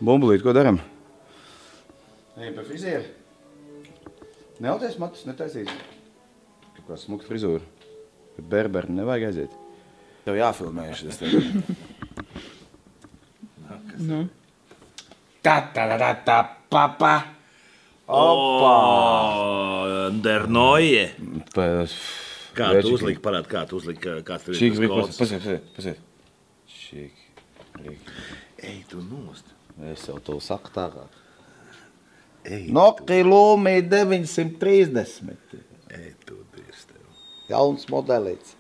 Bumbulīt, ko daram? Ejam pie friziera. Neauties matus, netaisīs. Kaut kā smukta frizūra. Bet berberu nevajag aiziet. Tev jāfilmējuši tas tev. Nu. Ta-ta-ta-ta-papa. Opa! Der Neue. Kā tu Čiki. uzliki, parādi, kā tu uzliki, kāds tev ir Čiki, tas kods? pasiet. Čiki. Ej, tu nost. Es jau to saku tālāk. Ej, Nokia Lumia 930. ej, tu dirs tev. Jauns modelīts.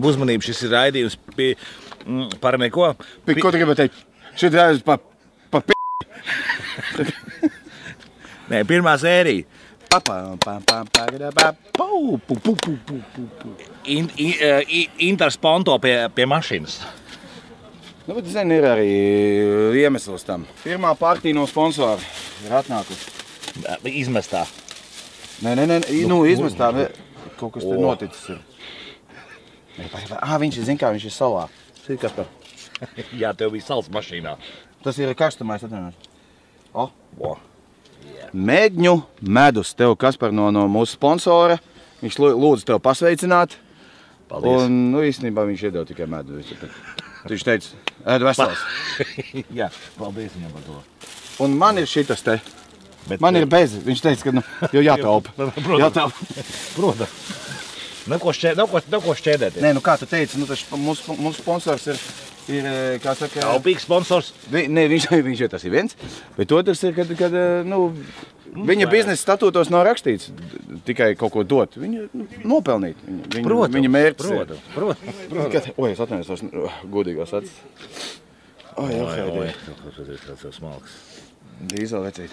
Uzmanību, šis ir raidījums par neko. Ko tu gribētu teikt? Šeit ir pa Nē, pirmā sērija. Intersponto pie mašīnas. Nu, bet zini, ir arī iemesls tam. Pirmā partija no sponsora ir atnākusi. Izmestā. Nē, izmestā. Kaut kas te noticis ir. Viņš ir, zin kā, viņš ir salā. Sīt, Kaspar. Jā, tev bija sals mašīnā. Tas ir karstumais, atvainojos. Mēģņu medus tev, Kaspar, no mūsu sponsora. Viņš lūdzu tev pasveicināt. Paldies. Un, īstenībā viņš iedeva tikai medu. Viņš teica, ēd vesels. Jā, paldies viņam par to. Un man ir šitas te. Man ir bez. Viņš teica, ka jau jātaupa. Protams. Nav ko šķēdēties. Nē, kā tu teici, mūsu sponsors ir, kā saka... Taupīgs sponsors. Nē, viņš ir tas ir viens, bet otrs ir, kad viņa biznesa statūtos nav rakstīts tikai kaut ko dot. Viņa nopelnīt. Viņa mērķis ir. Protams. Oi, es atvainojos tos godīgos acis. Oi, Tas ir smalks. Dīzel vecīt.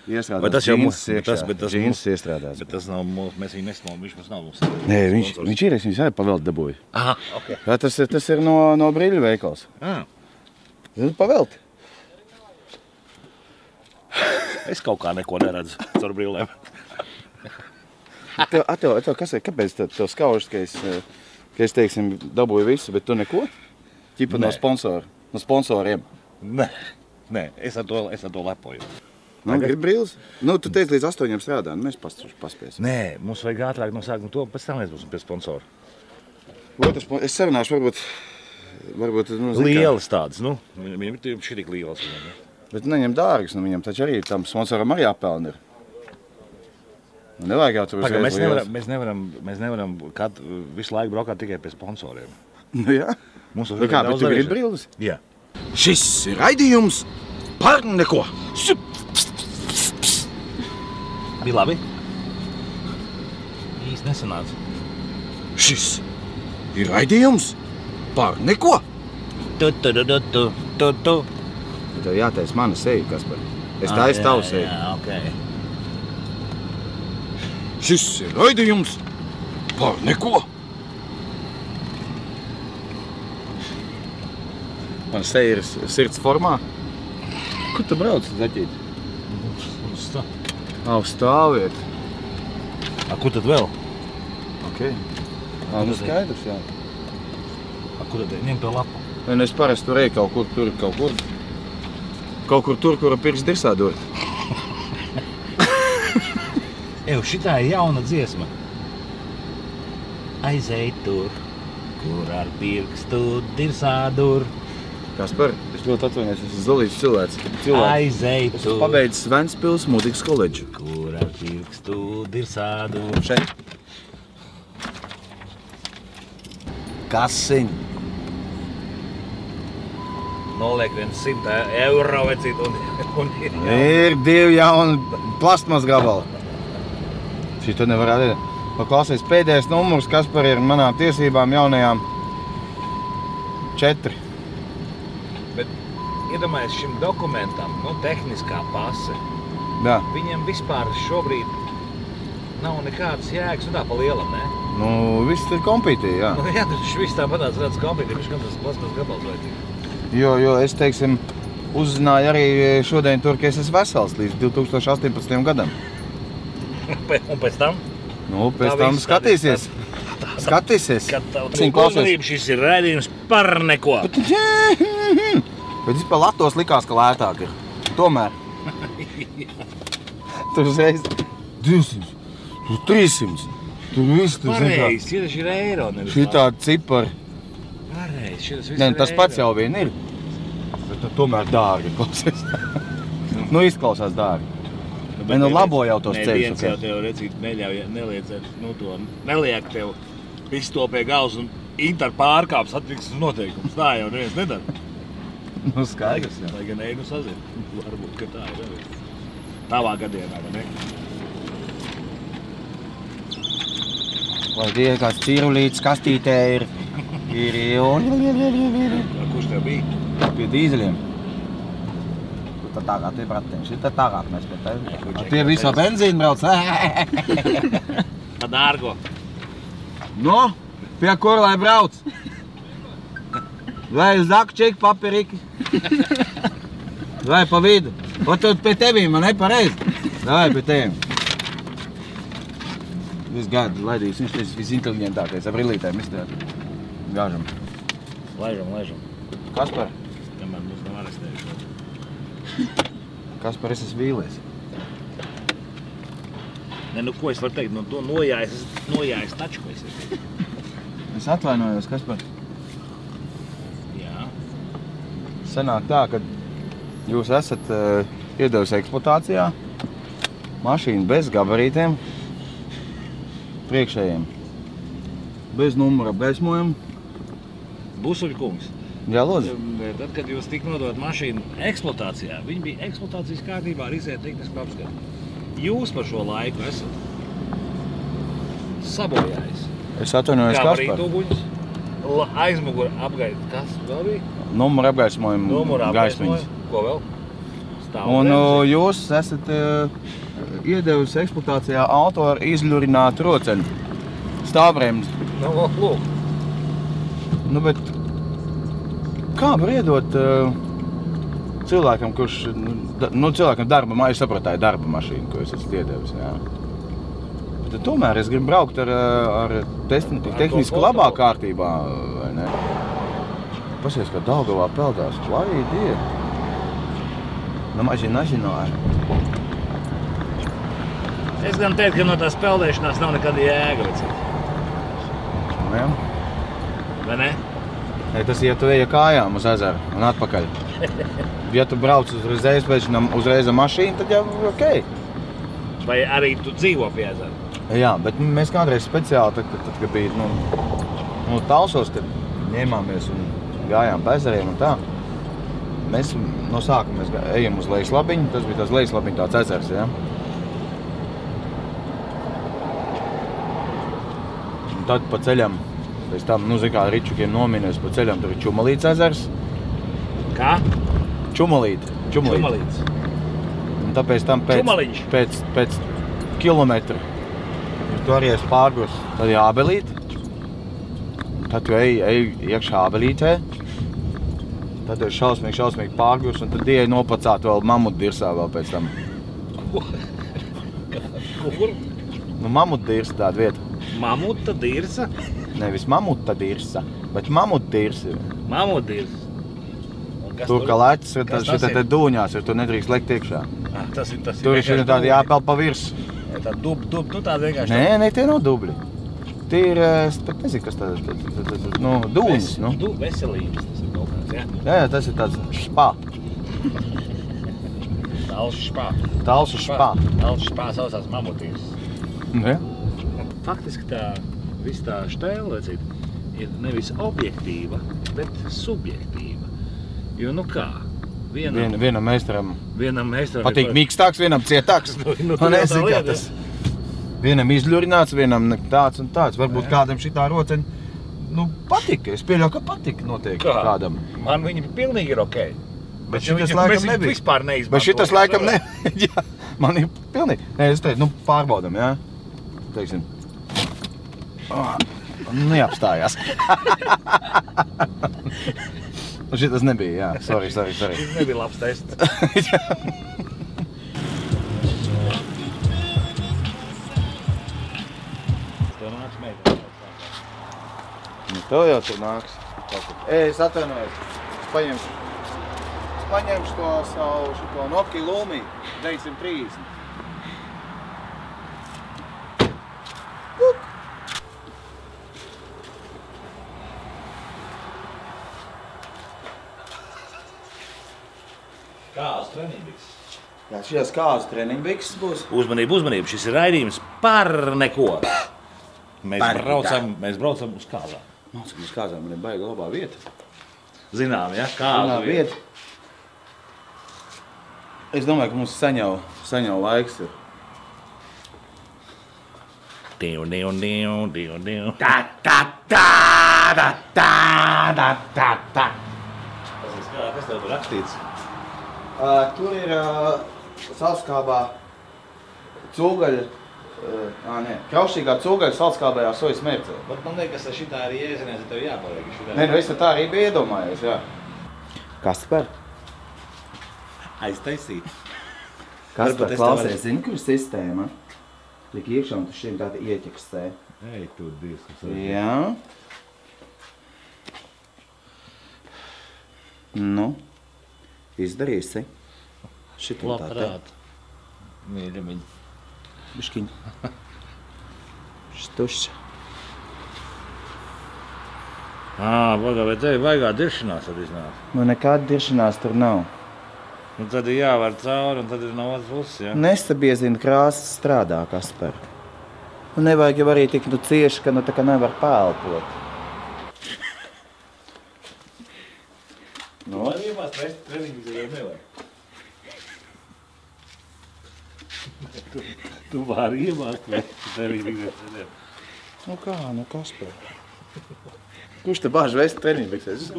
Bet tas jau mums džīns iestrādās. Bet tas nav mums, mēs viņu nesmām, viņš mums nav mums. Nē, viņš ir, es viņus arī pavēlt dabūju. Aha, ok. Jā, tas ir no brīļu veikals. Pavēlt. Es kaut kā neko neredzu caur brillēm. Kāpēc tev skaužas, ka es, teiksim, dabūju visu, bet tu neko? Ķipa no sponsoriem. Nē, es ar to lepoju. Grib brīles? Tu teici līdz 8 strādā, mēs paspēsim. Nē, mums vajag ātrāk no sākuma to, pēc tam mēs būsim pie sponsora. Es sarunāšu, varbūt lielas tādas, viņam ir šī tik lielas. Bet neņem dārgas, viņam taču arī tam sponsoram arī jāpelna ir. Nevajag jau tur uzreiz lielas. Mēs nevaram visu laiku braukāt tikai pie sponsoriem. Nu jā. Kā, bet tu gribi brīles? Jā. Šis ir raidījums par neko. Bija labi? Īsti nesanāca. Šis ir raidījums par neko. Tu. Tev jātais mana seja, Kaspar. Es taisu tavu seju. Jā, ok. Šis ir raidījums par neko. Man seja ir sirds formā. Kur tu brauc, Zaķīt? Uz stāviet. Kur tad vēl? Ok. Skaidrs, jā. Kur tad ņem to lapu? Es parasti tur eju kaut kur tur, Kaut kur tur, kura pirks dirsā dur. Šitā ir jauna dziesma. Aizej tur, kur ar pirkstu dirsā dur. Kaspar, es ļoti atvainojos, es esmu zolīts cilvēks. Aizej tu. Es esmu pabeidzis Ventspils mūzikas koledžu. Kur ar pirkstu dirsā dur. Šeit. Kasiņ. Noliek 100 eiro, vecīt, un Ir 2 jauni plastmas gabali. Šito nevar redzēt. Paklausies, pēdējais numurs, kas par ir manām tiesībām jaunajām 4. Bet iedomājies šim dokumentam, tehniskā pase. Jā. Viņam vispār šobrīd nav nekādas jēgas, tā pa lielam, ne? Viss ir kompītī, jā. Jā, taču viss tāpatās redz kompītī, viņš tas plasmas gabals vajadzīgi. Jo es, teiksim, uzzināju arī šodien tur, ka es esmu vesels līdz 2018. gadam. Un pēc tam? Pēc tam skatīsies. Skatīsies. Kad tavu uzmanību šis ir raidījums par neko. Bet vispār Latvos likās, ka lētāk ir. Tomēr. Tur uzreiz 200, tur 300. Tur viss, tur pareizi, šitas ir eiro, nevis šitādi cipari. Pareizi, šitas viss ir eiro. Tas pats jau vien ir. Bet tomēr dārgi klausies. Izklausās dārgi. Labo jau tos ceļus. Neviens jau tev recīt neliek tev visu to pie galvas un inter pārkāps attiksmes noteikums. Tā jau neviens nedara. Skaidrs, jā. Lai gan sazina. Varbūt, ka tā ir arī. Tavā gadienā, vai ne? Vai tie kāds cirulīts kastītē ir. Kurš tev bija? Pie dīzeļiem. Tur tagad ir bratiņš. Šitā tagad mēs pie tevi. Tie visā benzīna brauc. Pa dārgo. Pie kur lai brauc? Vai zakčiki, papiriki? Vai pa vidu? O tu pie tevīm, man nepareizi? Vai pie tevīm. Viss gadu laidīs, viņš ir visinteliģentākais ar brillītēm izstāt. Gāžam. Laižam. Kaspar? Kamēr mums nav arestējuši. Kaspar, es esmu vīlies. Ko es varu teikt? Nojājis taču, ko es esmu. Es atvainojos, Kaspar. Jā. Sanāk tā, ka jūs esat iedevusi eksploatācijā mašīnu bez gabarītiem, priekšējiem, bez numura apgaismojuma. Busuļkungs. Jā, lūdzu. Tad, kad jūs tik nodot mašīnu eksploatācijā, viņi bija eksploatācijas kārtībā ar izēju tehnisku apskatu. Jūs par šo laiku esat sabojājis. Es atvainojos, Kaspar. Gabarītuguņus, aizmugura apgaismojums. Kas vēl bija? Numura apgaismojuma Numura gaismiņas. apgaismojums. Ko vēl? Un jūs esat iedevusi eksploatācijā auto ar izļurinātu roceni. Stāvbremzi. Lūk. Bet kā var iedot cilvēkam, kurš, cilvēkam darba, es saprotu, tā ir darba mašīna, ko es esmu iedevis, jā. Bet tomēr es gribu braukt ar tehniski labā kārtībā, vai ne? Pasies, kā Daugavā peldās, lai die. Nažināju. Es gan teiktu, ka no tās peldēšanās nav nekāda jēga, Jā. Vai ne? Tas, ja tu eji kājām uz ezeru un atpakaļ. Ja tu brauc uzreiz ar mašīnu, tad jau okei. Vai arī tu dzīvo pie ezera? Jā, bet mēs kādreiz speciāli, tad kad bija Talsos, kad ņēmāmies un gājām pa ezeriem un tā, mēs no sākuma ejam uz Lejaslabiņu, tas bija tās Lejaslabiņu tāds ezers, jā. Un tad pa ceļam, pēc tam, kā Ričukiem nominies pa ceļam, tur ir Čumalīts ezers. Kā? Čumalīts. Un tāpēc tam pēc kilometra, ja tu arī esi pārgurs, tad ir Ābelīte. Tad tu ej iekšā Ābelītē. Tad ir šausmīgi pārgurs, un tad ieej nopacāt vēl Mamutdirsā vēl pēc tam. Kur? Mamutdirsa tāda vieta. Mamuta dirsa? Nevis Mamuta dirsa, bet Mamutdirsa. Mamutdirsa. Tur, kā lecis, šitā dūņās, tur nedrīkst lekt iekšā. Tas ir tur ir tādi jāpeld pa virsu. Tā tāda vienkārši... Nē, tie nav dubļi. Tie ir, es pat nezinu, kas tādas, dūņas. Veselības tas ir kaut kāds, jā? Jā, tas ir tāds špā. Talsu špā. Talsu špā saucās Mamutdirsas. Jā. Faktiski viss tā štēle, vecīt, ir nevis objektīva, bet subjektīva. Jo, nu kā, Vienam meistaram patīk ir mīkstāks, vienam cietāks. Nu, Nezinu, kā tas. Vienam izļurināts, vienam tāds un tāds. Varbūt kādam šitā roceņa patika. Es pieļauju, ka patika noteikti kādam. Man viņi pilnīgi ir okei. Bet šitas laikam nebija. Mēs vispār neizmantojam. Bet šitas laikam ne. Jā, man ir pilnīgi. Nē, es teicu, pārbaudam, jā. Teiksim. Neapstājās. Šitas nebija, jā. Sorry. Šis nebija labs tests. Tev nāks meitene. Tev jau tur nāks. Es atvainojos. Es paņemšu to savu šito Nokia Lumia 930. Kāzas treniņbikses. Jā, šīs kāzas treniņbikses būs. Uzmanību, šis ir raidījums par neko. Mēs braucam uz kāzām. Cik uz kāzām man ir baigā labā vieta. Zinām, ja? Kāzu vieta. Es domāju, ka mums saņau laiks ir. Kas tev ir rakstīts? Tur ir salskābā cūgaļa, kraušīgā cūgaļa salskābējā sojas mērcē. Bet man liekas, ka šitā arī jēzinās, ja tev jāpaliek. Nē, es tā arī biju iedomājies, jā. Kasper? Aiztaisīt. Kasper, klausies, zini, kur ir sistēma? Lik iekšā un tu šim tāda ieķekstē. Ej, tu diezkas. Jā. Nu, izdarīsi. Šitam tā te. Labprāt. Mīļamiņ. Biškiņ. Štušs. Baga, bet tevi baigā diršanās tad iznāk. Nu, nekāda diršanās tur nav. Nu, tad ir jāvar cauri un tad ir no otras puses, ja? Nestabiezina krāsas strādā, Kasper. Nu, nevajag jau arī tik cieši, ka tā kā nevar pēlpot. Man iemāc treniņus jau nevajag. Tu vari iemāc treniņus. Nu kā, Kasper? Kurš te bāž vest treniņbiksēs?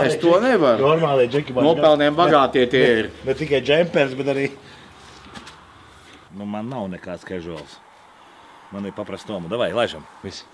Es to nevaru. Normālie džeki man... Nopelniem bagātie tie ir. Ne tikai džempers, bet arī... Nu, man nav nekāds casuals. Man ir paprast tomu. Davai, laišam. Viss.